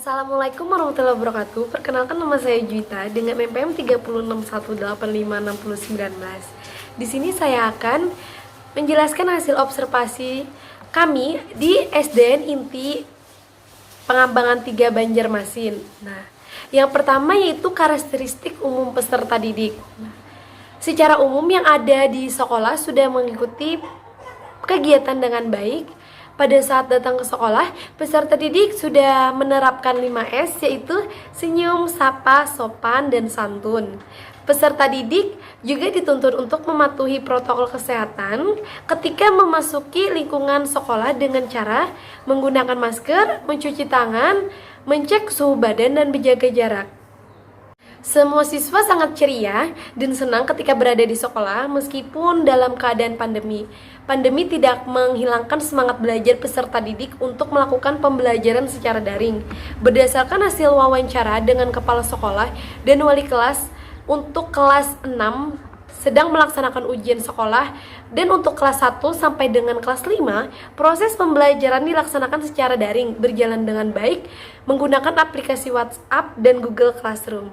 Assalamualaikum warahmatullahi wabarakatuh. Perkenalkan, nama saya Juita dengan NPM 3618856019. Di sini saya akan menjelaskan hasil observasi kami di SDN Inti Pengembangan 3 Banjarmasin. Nah, yang pertama yaitu karakteristik umum peserta didik. Secara umum yang ada di sekolah sudah mengikuti kegiatan dengan baik. Pada saat datang ke sekolah, peserta didik sudah menerapkan 5S, yaitu senyum, sapa, sopan, dan santun. Peserta didik juga dituntut untuk mematuhi protokol kesehatan ketika memasuki lingkungan sekolah dengan cara menggunakan masker, mencuci tangan, mengecek suhu badan, dan menjaga jarak. Semua siswa sangat ceria dan senang ketika berada di sekolah meskipun dalam keadaan pandemi. Pandemi tidak menghilangkan semangat belajar peserta didik untuk melakukan pembelajaran secara daring. Berdasarkan hasil wawancara dengan kepala sekolah dan wali kelas untuk kelas 6 sedang melaksanakan ujian sekolah, dan untuk kelas 1 sampai dengan kelas 5 proses pembelajaran dilaksanakan secara daring berjalan dengan baik menggunakan aplikasi WhatsApp dan Google Classroom.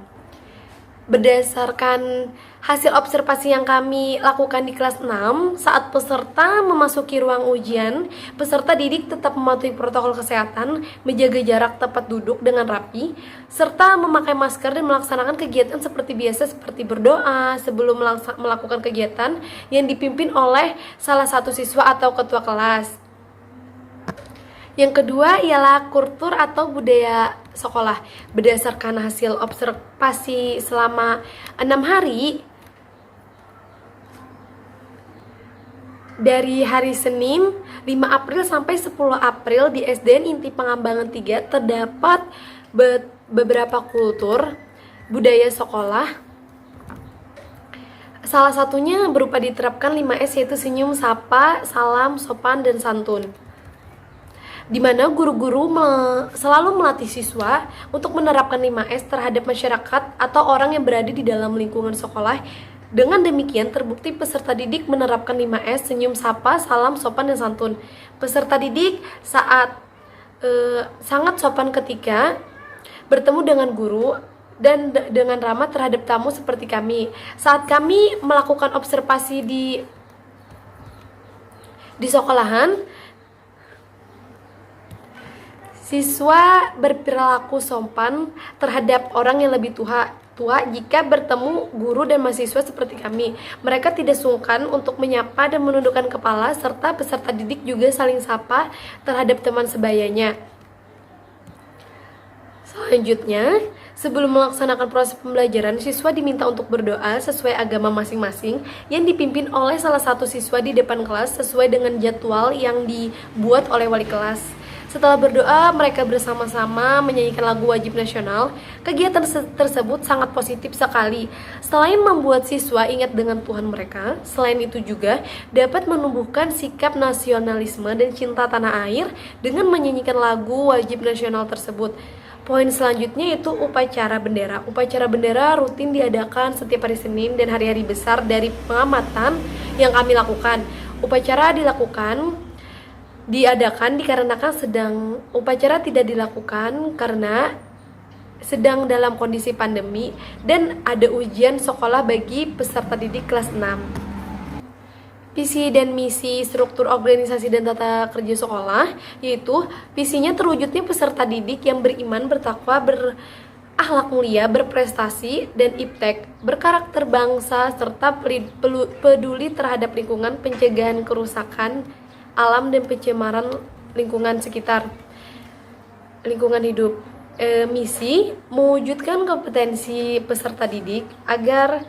Berdasarkan hasil observasi yang kami lakukan di kelas 6, saat peserta memasuki ruang ujian, peserta didik tetap mematuhi protokol kesehatan, menjaga jarak tempat duduk dengan rapi, serta memakai masker dan melaksanakan kegiatan seperti biasa seperti berdoa sebelum melakukan kegiatan yang dipimpin oleh salah satu siswa atau ketua kelas. Yang kedua ialah kultur atau budaya sekolah. Berdasarkan hasil observasi selama 6 hari, dari hari Senin 5 April sampai 10 April di SDN Inti Pengembangan 3 terdapat beberapa kultur budaya sekolah. Salah satunya berupa diterapkan 5S, yaitu senyum, sapa, salam, sopan, dan santun, di mana guru-guru selalu melatih siswa untuk menerapkan 5S terhadap masyarakat atau orang yang berada di dalam lingkungan sekolah. Dengan demikian, terbukti peserta didik menerapkan 5S, senyum, sapa, salam, sopan, dan santun. Peserta didik sangat sopan ketika bertemu dengan guru dan dengan ramah terhadap tamu seperti kami. Saat kami melakukan observasi di sekolahan, siswa berperilaku sopan terhadap orang yang lebih tua jika bertemu guru dan mahasiswa seperti kami. Mereka tidak sungkan untuk menyapa dan menundukkan kepala, serta peserta didik juga saling sapa terhadap teman sebayanya. Selanjutnya, sebelum melaksanakan proses pembelajaran, siswa diminta untuk berdoa sesuai agama masing-masing yang dipimpin oleh salah satu siswa di depan kelas sesuai dengan jadwal yang dibuat oleh wali kelas. Setelah berdoa, mereka bersama-sama menyanyikan lagu wajib nasional. Kegiatan tersebut sangat positif sekali. Selain membuat siswa ingat dengan Tuhan mereka, selain itu juga dapat menumbuhkan sikap nasionalisme dan cinta tanah air dengan menyanyikan lagu wajib nasional tersebut. Poin selanjutnya yaitu upacara bendera. Upacara bendera rutin diadakan setiap hari Senin dan hari-hari besar dari pengamatan yang kami lakukan. Upacara diadakan dikarenakan upacara tidak dilakukan karena sedang dalam kondisi pandemi dan ada ujian sekolah bagi peserta didik kelas 6. Visi dan misi struktur organisasi dan tata kerja sekolah, yaitu visinya terwujudnya peserta didik yang beriman, bertakwa, berakhlak mulia, berprestasi, dan iptek, berkarakter bangsa, serta peduli terhadap lingkungan, pencegahan kerusakan alam dan pencemaran lingkungan sekitar, lingkungan hidup. Misi mewujudkan kompetensi peserta didik agar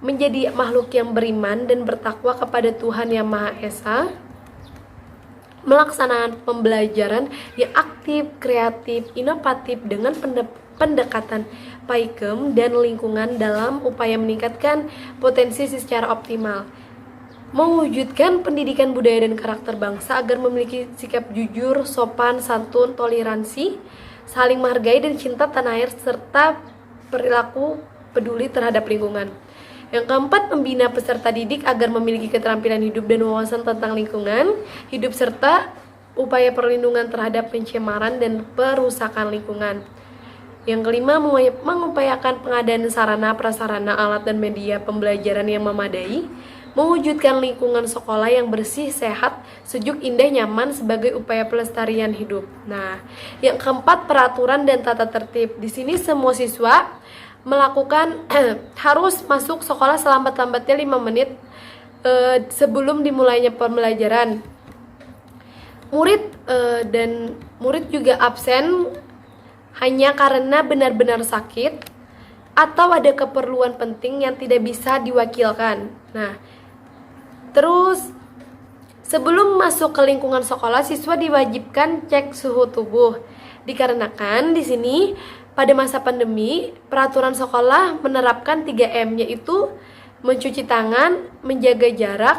menjadi makhluk yang beriman dan bertakwa kepada Tuhan Yang Maha Esa, melaksanakan pembelajaran yang aktif, kreatif, inovatif dengan pendekatan PAIKEM dan lingkungan dalam upaya meningkatkan potensi secara optimal. Mewujudkan pendidikan budaya dan karakter bangsa agar memiliki sikap jujur, sopan, santun, toleransi, saling menghargai dan cinta tanah air, serta perilaku peduli terhadap lingkungan. Yang keempat, membina peserta didik agar memiliki keterampilan hidup dan wawasan tentang lingkungan hidup serta upaya perlindungan terhadap pencemaran dan perusakan lingkungan. Yang kelima, mengupayakan pengadaan sarana, prasarana, alat, dan media pembelajaran yang memadai, mewujudkan lingkungan sekolah yang bersih, sehat, sejuk, indah, nyaman sebagai upaya pelestarian hidup. Nah, yang keempat, peraturan dan tata tertib. Di sini semua siswa melakukan harus masuk sekolah selambat-lambatnya 5 menit sebelum dimulainya pembelajaran. Murid juga absen hanya karena benar-benar sakit atau ada keperluan penting yang tidak bisa diwakilkan. Nah, terus sebelum masuk ke lingkungan sekolah, siswa diwajibkan cek suhu tubuh. Dikarenakan di sini pada masa pandemi, peraturan sekolah menerapkan 3M, yaitu mencuci tangan, menjaga jarak,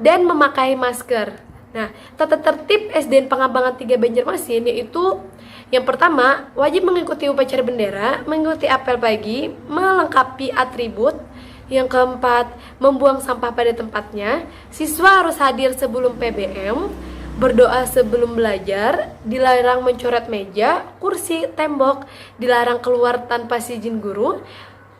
dan memakai masker. Nah, tata tertib SDN Pangambangan 3 Banjarmasin yaitu yang pertama, wajib mengikuti upacara bendera, mengikuti apel pagi, melengkapi atribut. Yang keempat, membuang sampah pada tempatnya. Siswa harus hadir sebelum PBM, berdoa sebelum belajar, dilarang mencoret meja, kursi, tembok, dilarang keluar tanpa izin guru,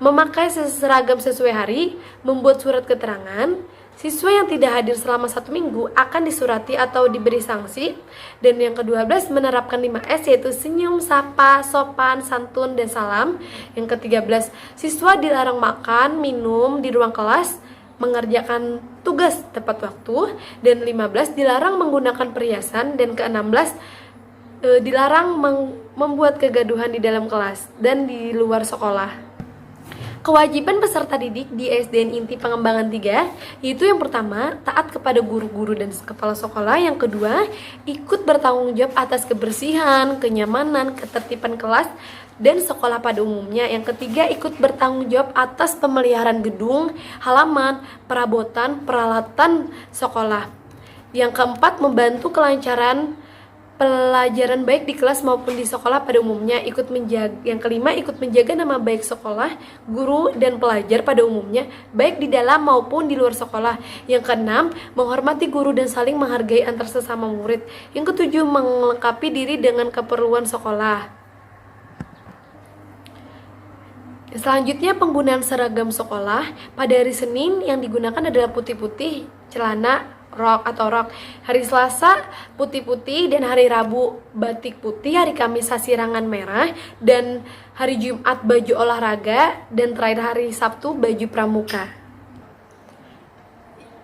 memakai seragam sesuai hari, membuat surat keterangan. Siswa yang tidak hadir selama 1 minggu akan disurati atau diberi sanksi. Dan yang ke-12, menerapkan 5S, yaitu senyum, sapa, sopan, santun, dan salam. Yang ke-13, siswa dilarang makan, minum di ruang kelas, mengerjakan tugas tepat waktu. Dan 15, dilarang menggunakan perhiasan. Dan ke-16, dilarang membuat kegaduhan di dalam kelas dan di luar sekolah. Kewajiban peserta didik di SDN Inti Pangambangan 3 yaitu yang pertama, taat kepada guru-guru dan kepala sekolah. Yang kedua, ikut bertanggung jawab atas kebersihan, kenyamanan, ketertiban kelas dan sekolah pada umumnya. Yang ketiga, ikut bertanggung jawab atas pemeliharaan gedung, halaman, perabotan, peralatan sekolah. Yang keempat, membantu kelancaran pelajaran baik di kelas maupun di sekolah pada umumnya. Yang kelima, ikut menjaga nama baik sekolah, guru, dan pelajar pada umumnya, baik di dalam maupun di luar sekolah. Yang keenam, menghormati guru dan saling menghargai antar sesama murid. Yang ketujuh, melengkapi diri dengan keperluan sekolah. Selanjutnya, penggunaan seragam sekolah. Pada hari Senin yang digunakan adalah putih-putih, celana rok. Hari Selasa putih-putih, dan hari Rabu batik putih, hari Kamis sasirangan merah, dan hari Jumat baju olahraga, dan terakhir hari Sabtu baju pramuka.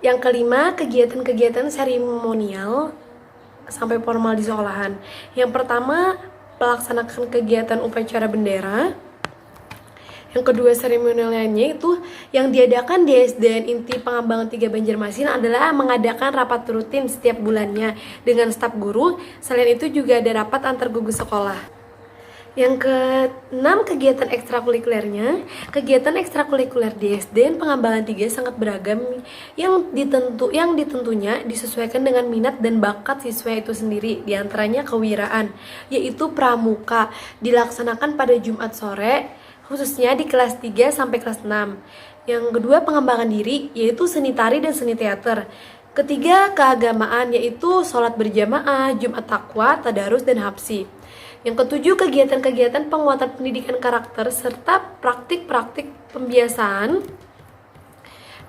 Yang kelima, kegiatan-kegiatan seremonial sampai formal di sekolahan. Yang pertama, melaksanakan kegiatan upacara bendera. Yang kedua, seremonial lainnya itu yang diadakan di SDN Inti Pangambangan 3 Banjarmasin adalah mengadakan rapat rutin setiap bulannya dengan staf guru. Selain itu juga ada rapat antar gugus sekolah. Yang keenam, kegiatan ekstrakurikulernya. Kegiatan ekstrakurikuler di SDN Pangambangan 3 sangat beragam yang ditentunya disesuaikan dengan minat dan bakat siswa itu sendiri. Di antaranya kewiraan, yaitu pramuka, dilaksanakan pada Jumat sore, khususnya di kelas 3 sampai kelas 6. Yang kedua, pengembangan diri, yaitu seni tari dan seni teater. Ketiga, keagamaan, yaitu sholat berjamaah, Jumat takwa, tadarus, dan hapsi. Yang ketujuh, kegiatan-kegiatan penguatan pendidikan karakter serta praktik-praktik pembiasaan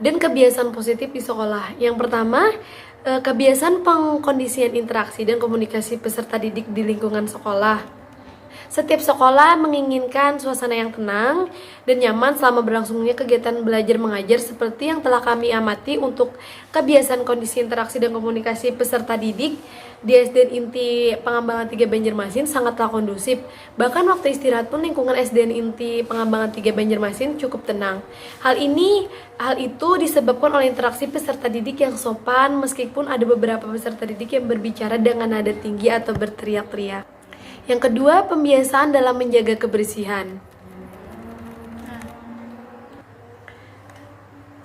dan kebiasaan positif di sekolah. Yang pertama, kebiasaan pengkondisian interaksi dan komunikasi peserta didik di lingkungan sekolah. Setiap sekolah menginginkan suasana yang tenang dan nyaman selama berlangsungnya kegiatan belajar mengajar seperti yang telah kami amati. Untuk kebiasaan kondisi interaksi dan komunikasi peserta didik di SDN Inti Pangambangan 3 Banjarmasin sangatlah kondusif. Bahkan waktu istirahat pun lingkungan SDN Inti Pangambangan 3 Banjarmasin cukup tenang. Hal itu disebabkan oleh interaksi peserta didik yang sopan, meskipun ada beberapa peserta didik yang berbicara dengan nada tinggi atau berteriak-teriak. Yang kedua, pembiasaan dalam menjaga kebersihan.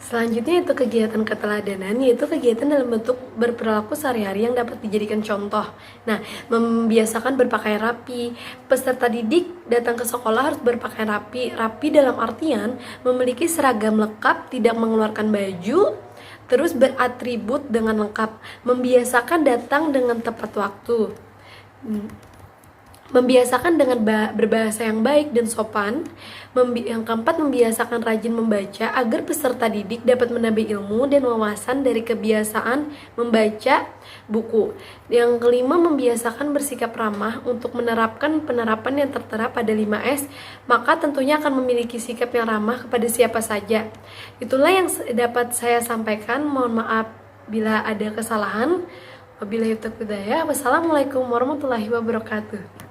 Selanjutnya itu kegiatan keteladanan, yaitu kegiatan dalam bentuk berperilaku sehari-hari yang dapat dijadikan contoh. Nah, membiasakan berpakaian rapi. Peserta didik datang ke sekolah harus berpakaian rapi. Rapi dalam artian memiliki seragam lengkap, tidak mengeluarkan baju, terus beratribut dengan lengkap. Membiasakan datang dengan tepat waktu. membiasakan dengan berbahasa yang baik dan sopan. Yang keempat, membiasakan rajin membaca agar peserta didik dapat menambah ilmu dan wawasan dari kebiasaan membaca buku. Yang kelima, membiasakan bersikap ramah untuk menerapkan penerapan yang tertera pada 5S, maka tentunya akan memiliki sikap yang ramah kepada siapa saja. Itulah yang dapat saya sampaikan. Mohon maaf bila ada kesalahan. Wabillahi taufiq hidayah. Wassalamualaikum warahmatullahi wabarakatuh.